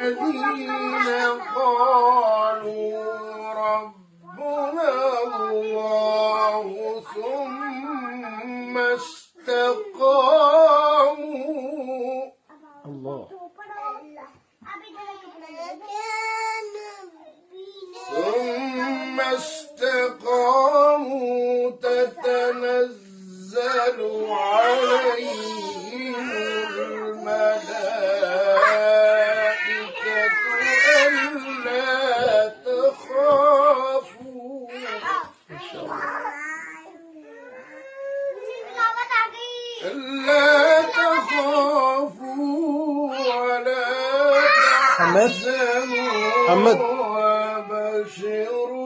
الذين قالوا ربنا الله ثم استقاموا تتنزل عليهم الملائكة ألا تخافوا ولا تحزنوا وابشروا